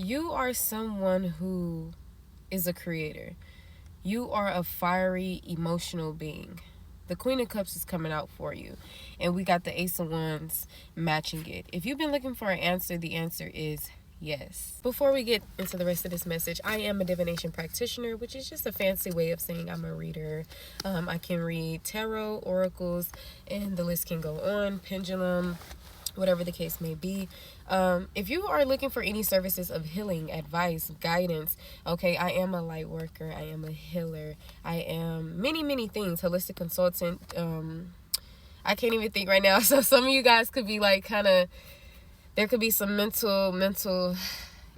You are someone who is a creator. You are a fiery, emotional being. The Queen of Cups is coming out for you. And we got the Ace of Wands matching it. If you've been looking for an answer, the answer is yes. Before we get into the rest of this message, I am a divination practitioner, which is just a fancy way of saying I'm a reader. I can read tarot, oracles, and the list can go on, pendulum, whatever the case may be. If you are looking for any services of healing, advice, guidance, okay, I am a light worker, I am a healer, I am many things, holistic consultant. I can't even think right now. So some of you guys could be like there could be some mental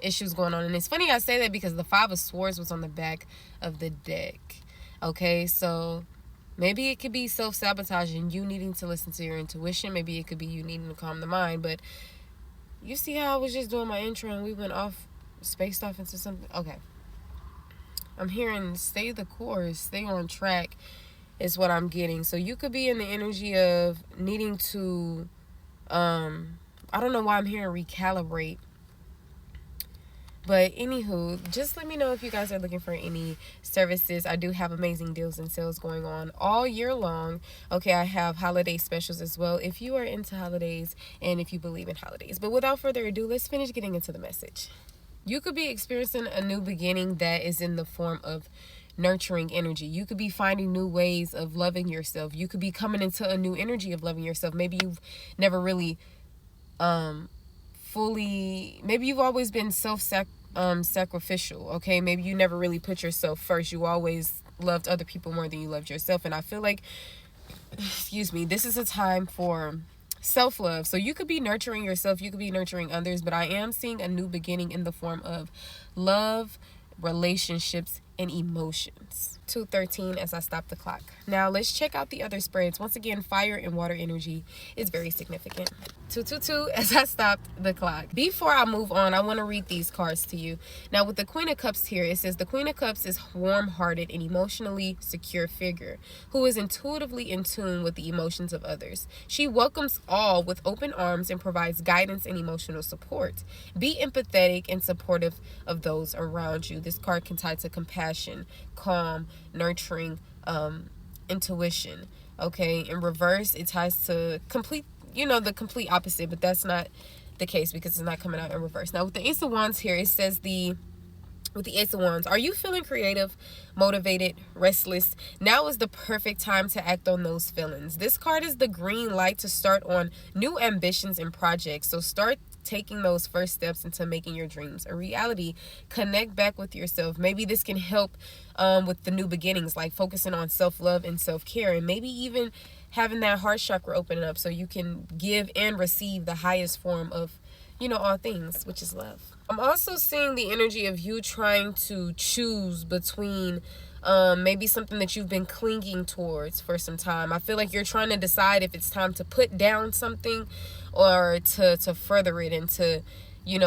issues going on. And it's funny I say that because the Five of Swords was on the back of the deck. Okay, so maybe it could be self-sabotaging, you needing to listen to your intuition. Maybe it could be you needing to calm the mind. But you see how I was just doing my intro and we went spaced off into something? Okay. I'm hearing stay the course, stay on track is what I'm getting. So you could be in the energy of needing to, I don't know why I'm hearing recalibrate. But anywho, just let me know if you guys are looking for any services. I do have amazing deals and sales going on all year long. Okay, I have holiday specials as well if you are into holidays and if you believe in holidays. But without further ado, let's finish getting into the message. You could be experiencing a new beginning that is in the form of nurturing energy. You could be finding new ways of loving yourself. You could be coming into a new energy of loving yourself. Maybe you've never really maybe you've always been sacrificial. Okay, maybe you never really put yourself first. You always loved other people more than you loved yourself. And I feel like, this is a time for self-love. So you could be nurturing yourself, you could be nurturing others, but I am seeing a new beginning in the form of love, relationships, and emotions. 2:13 as I stop the clock. Now let's check out the other spreads. Once again, fire and water energy is very significant. 222 as I stopped the clock. Before I move on, I want to read these cards to you. Now with the Queen of Cups here, it says the Queen of Cups is warm-hearted and emotionally secure figure who is intuitively in tune with the emotions of others. She welcomes all with open arms and provides guidance and emotional support. Be empathetic and supportive of those around you. This card can tie to compassion, calm, nurturing, intuition. Okay, in reverse, it ties to the complete opposite, but that's not the case because it's not coming out in reverse. Now with the Ace of Wands here, it says with the Ace of Wands, are you feeling creative, motivated, restless? Now is the perfect time to act on those feelings. This card is the green light to start on new ambitions and projects. So start taking those first steps into making your dreams a reality. Connect back with yourself. Maybe this can help with the new beginnings, like focusing on self-love and self-care, and maybe even having that heart chakra open up so you can give and receive the highest form of all things, which is love. I'm also seeing the energy of you trying to choose between maybe something that you've been clinging towards for some time. I feel like you're trying to decide if it's time to put down something or to further it and to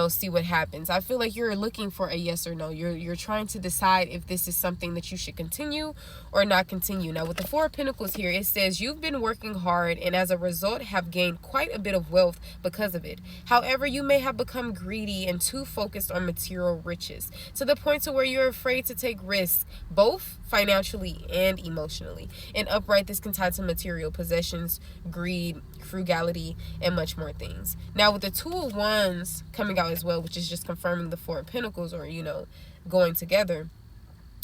see what happens. I feel like you're looking for a yes or no. You're trying to decide if this is something that you should continue or not continue. Now with the Four of Pentacles here, it says you've been working hard and as a result have gained quite a bit of wealth because of it. However, you may have become greedy and too focused on material riches to the point to where you're afraid to take risks, both financially and emotionally. And upright, this can tie to material possessions, greed, frugality, and much more things. Now with the Two of Wands coming out as well, which is just confirming the Four of Pentacles, or going together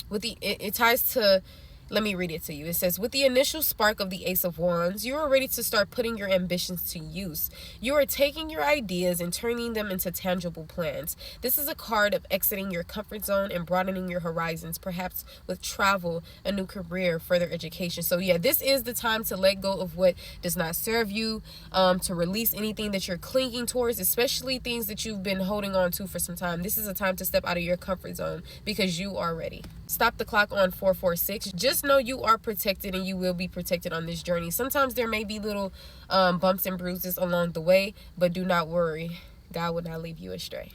with it ties to, let me read it to you. It says, with the initial spark of the Ace of Wands, you are ready to start putting your ambitions to use. You are taking your ideas and turning them into tangible plans. This is a card of exiting your comfort zone and broadening your horizons, perhaps with travel, a new career, further education. So yeah, this is the time to let go of what does not serve you, to release anything that you're clinging towards, especially things that you've been holding on to for some time. This is a time to step out of your comfort zone because you are ready. Stop the clock on 446. Just know you are protected and you will be protected on this journey. Sometimes there may be little bumps and bruises along the way, but do not worry. God will not leave you astray.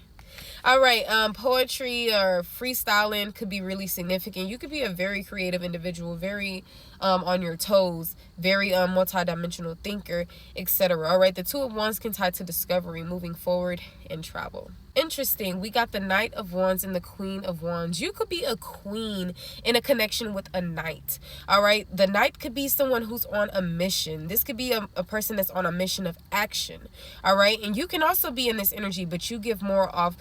All right, poetry or freestyling could be really significant. You could be a very creative individual, very on your toes, very multidimensional thinker, etc. All right, the Two of Wands can tie to discovery, moving forward, and travel. Interesting. We got the Knight of Wands and the Queen of Wands. You could be a queen in a connection with a knight. All right. The knight could be someone who's on a mission. This could be a person that's on a mission of action. All right. And you can also be in this energy, but you give more of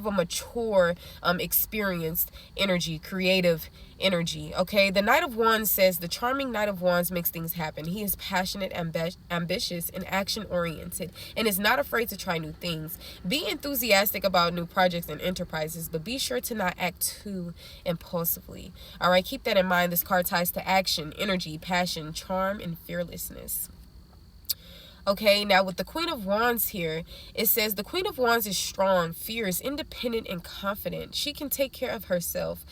a mature, experienced energy, creative energy. Okay. The Knight of Wands says the charming Knight of Wands makes things happen. He is passionate, ambitious, and action oriented, and is not afraid to try new things. Be enthusiastic about new projects and enterprises, but be sure to not act too impulsively. All right. Keep that in mind. This card ties to action, energy, passion, charm, and fearlessness. Okay, now with the Queen of Wands here, it says the Queen of Wands is strong, fierce, independent, and confident. She can take care of herself,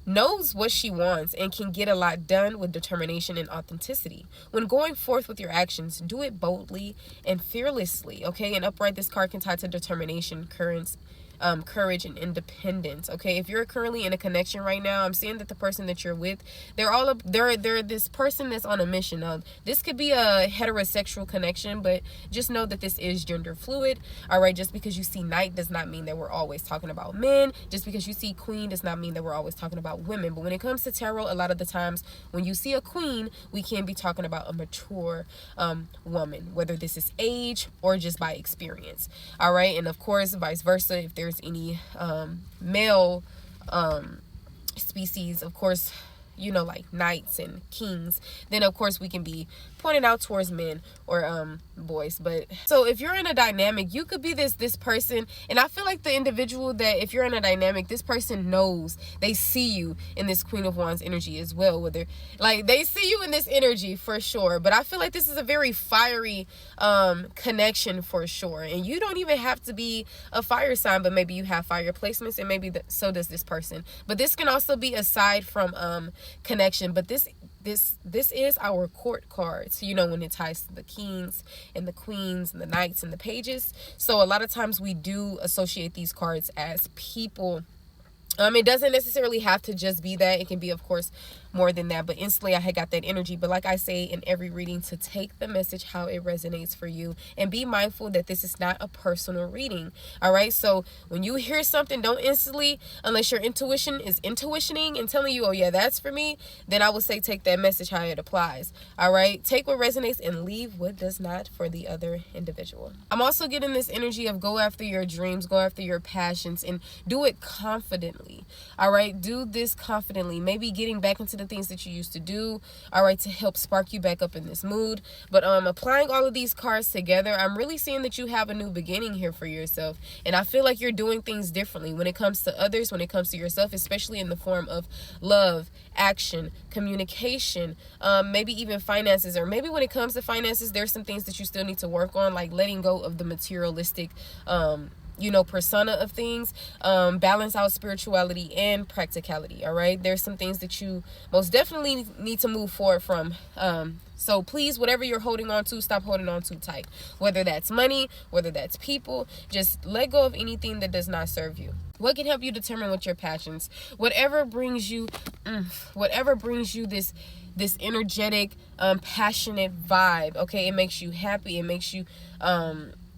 knows what she wants, and can get a lot done with determination and authenticity. When going forth with your actions, do it boldly and fearlessly. Okay, and upright, this card can tie to determination, courage, and independence. Okay, if you're currently in a connection right now, I'm seeing that the person that you're with, they're this person that's on a mission. This could be a heterosexual connection, but just know that this is gender fluid. All right, just because you see knight does not mean that we're always talking about men. Just because you see queen does not mean that we're always talking about women. But when it comes to tarot, a lot of the times when you see a queen, we can be talking about a mature woman, whether this is age or just by experience. All right, and of course vice versa, if there's any male species, of course, you know, like knights and kings, then of course we can be pointed out towards men or boys. But so if you're in a dynamic, you could be this person, and I feel like the individual that, if you're in a dynamic, this person knows, they see you in this Queen of Wands energy as well, whether like they see you in this energy for sure. But I feel like this is a very fiery connection for sure, and you don't even have to be a fire sign, but maybe you have fire placements, and maybe so does this person. But this can also be aside from connection. But this is our court cards, you know, when it ties to the kings and the queens and the knights and the pages. So a lot of times we do associate these cards as people. It doesn't necessarily have to just be that. It can be, of course, more than that. But instantly I had got that energy. But like I say in every reading, to take the message how it resonates for you, and be mindful that this is not a personal reading. All right. So when you hear something, don't instantly, unless your intuition is intuitioning and telling you, oh yeah, that's for me, then I would say take that message how it applies. All right. Take what resonates and leave what does not for the other individual. I'm also getting this energy of go after your dreams, go after your passions, and do it confidently. All right, do this confidently. Maybe getting back into the things that you used to do, all right, to help spark you back up in this mood. But applying all of these cards together, I'm really seeing that you have a new beginning here for yourself, and I feel like you're doing things differently when it comes to others, when it comes to yourself, especially in the form of love, action, communication, maybe even finances. Or maybe when it comes to finances, there's some things that you still need to work on, like letting go of the materialistic persona of things. Balance out spirituality and practicality. All right, there's some things that you most definitely need to move forward from. So please, whatever you're holding on to, stop holding on too tight. Whether that's money, whether that's people, just let go of anything that does not serve you. What can help you determine what your passions? Whatever brings you this energetic, passionate vibe. Okay, it makes you happy. It makes you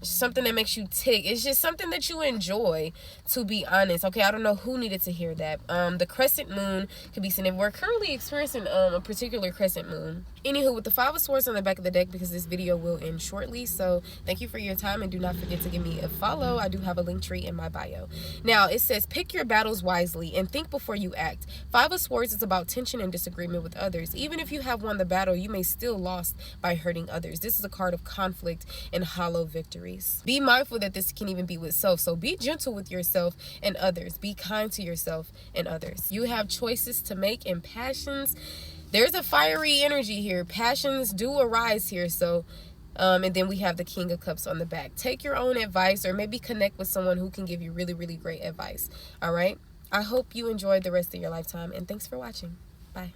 something that makes you tick. It's just something that you enjoy, to be honest. Okay, I don't know who needed to hear that. The crescent moon could be seen. We're currently experiencing a particular crescent moon. Anywho, with the 5 of Swords on the back of the deck, because this video will end shortly, so thank you for your time, and do not forget to give me a follow. I do have a link tree in my bio. Now it says, pick your battles wisely and think before you act. 5 of Swords is about tension and disagreement with others. Even if you have won the battle, you may still lost by hurting others. This is a card of conflict and hollow victories. Be mindful that this can even be with self, so be gentle with yourself and others. Be kind to yourself and others. You have choices to make, and passions, there's a fiery energy here. Passions do arise here. So and then we have the King of Cups on the back. Take your own advice, or maybe connect with someone who can give you really, really great advice. All right, I hope you enjoyed the rest of your lifetime, and thanks for watching. Bye.